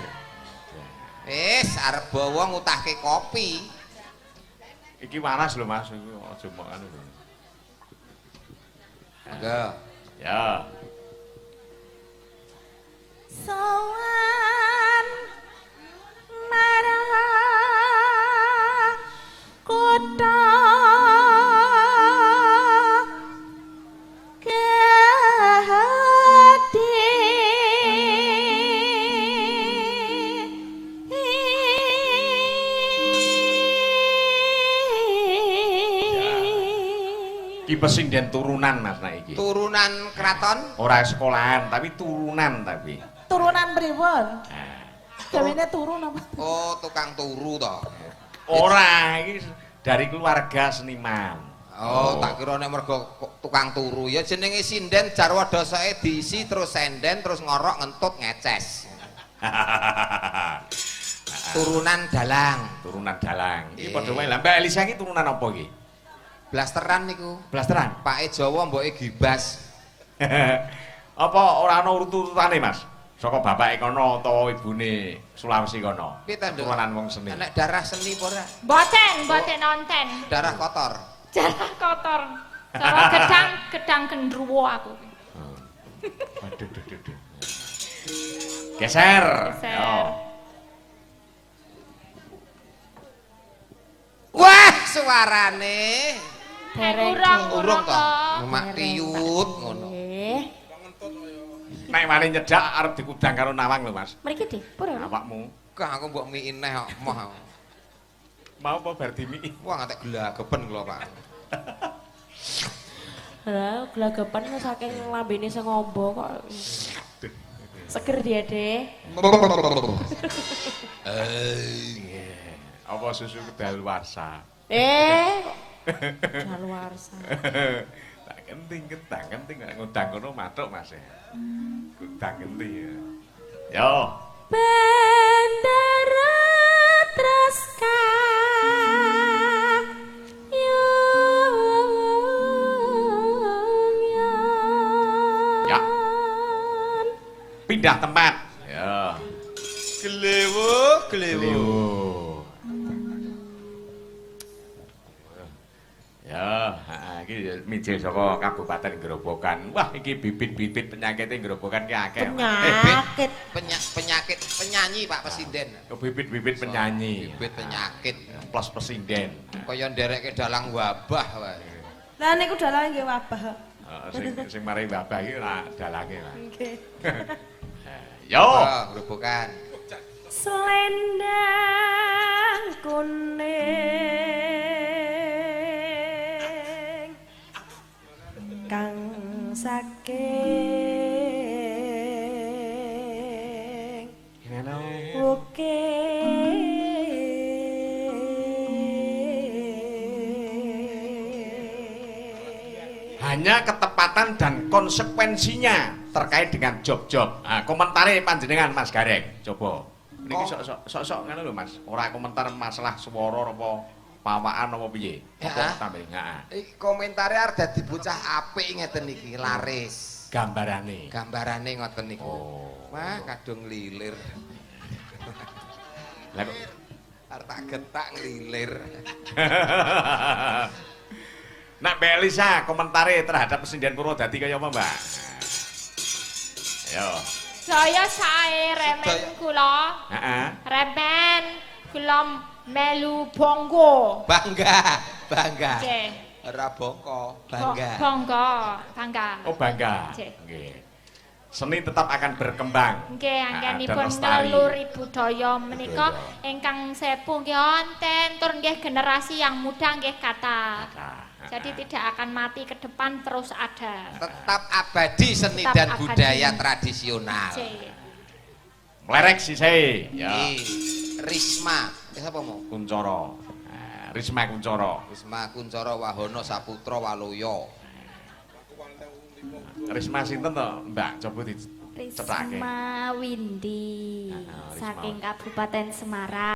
Wis arep bawa ngutahke kopi. Iki waras lho Mas, iki aja mok anu lho. Monggo. Ya. sowan marang kutha Iki pesinden turunan Mas nek iki. Turunan keraton? Ora sekolahan, tapi turunan tapi. Turunan pripun? Nah, Gawene turun apa? Oh, tukang turu to. ora iki dari keluarga seniman. Oh, tak kira nek mergo tukang turu. Ya jenenge sinden jarwa dosake diisi terus senden terus ngorok ngentut ngeces. Turunan dalang. Turunan dalang. Iki Nggih. padha wae. Lah Mbak Elisa iki turunan apa iki? Blasteran niku. Blasteran. Pake Jawa mboke gibas. Apa ora ana urut-urutane, Mas? Saka bapake kono utawa ibune Sulawesi kono. Piye ta, Nduk? Turunan wong seni. Nek darah seni apa ora? Mboten nonten. Darah kotor. Jalan kotor. Cara gedang gendruwo aku. Waduh, duh, duh, duh. Geser. Geser. Yo. Wah, suarane. Dereng. Urung to. to. Mak tiut ngono. Nek wani nyedak arep dikudang karo nawang lho, Mas. Mriki di, pura. Awakmu Kah aku mbok mie neh kok moh. mau apa bar dimiki? Wah ngantek gelageben kula, Pak. Lah, glagapan saking lambene sing ngombo kok. Seger dia, Deh. Apa susu kedaluarsa? Daluarsa. Tak kenting nek ngundang kono matuk Mas. Ngundang kenting ya. Yo. Bandara Traska Ya. Pindah tempat. Ya. Glewu. Liu. Ya, iki mijil saka Kabupaten Grobogan. Wah, iki bibit-bibit penyakite Grobogan ki akeh. penyakit. Penyakit penyanyi Pak Presiden. Bibit-bibit penyanyi. Bibit penyakit. Plus presiden. Kaya nderekke dalang wabah wae. Lah niku dalang nggih wabah. Sing mari babah iki ora dalange, Mas. Nggih. Yo. Oh, grobogan. Selendang kuning kang saking Gimana? Hanya ketepatan dan konsekuensinya terkait dengan job-job. Nah, komentari panjenengan Mas Gareng, coba. Niki sok-sok ngono lho Mas. Ora komentar masalah swara apa pawaan apa piye. Apa tambahin? Heeh. Iki komentare arep dadi bocah apik ngeten iki, laris. Gambarane. Gambarane ngoten niku. Oh. Wah, kadung lilir. Lah kok Arep tak getak nglilir. Nak Mbak Elisa komentari terhadap Presiden Purwodadi kaya apa, Mbak? Ayo. Saya sae remen kula. Heeh. Remen kula melu bongo. Bangga. Nggih. Ora bongko, bangga. Bangga. Oh, bangga. Nggih. Nggih. Seni tetap akan berkembang. Nggih, dan anggenipun lestari. ngeluri budaya menika ingkang sepuh nggih wonten tur nggih generasi yang muda nggih kathah. Jadi tidak akan mati ke depan terus ada. Tetap abadi seni Tetap dan abadi. budaya tradisional. Nggih. Melerek sisih. Ya. Risma, sapa mau? Kuncoro. Nah, Risma Kuncoro. Risma Kuncoro Wahono Saputra Waluyo. Risma sinten to, Mbak? Coba dicethake. Risma Windy saking Kabupaten Semarang.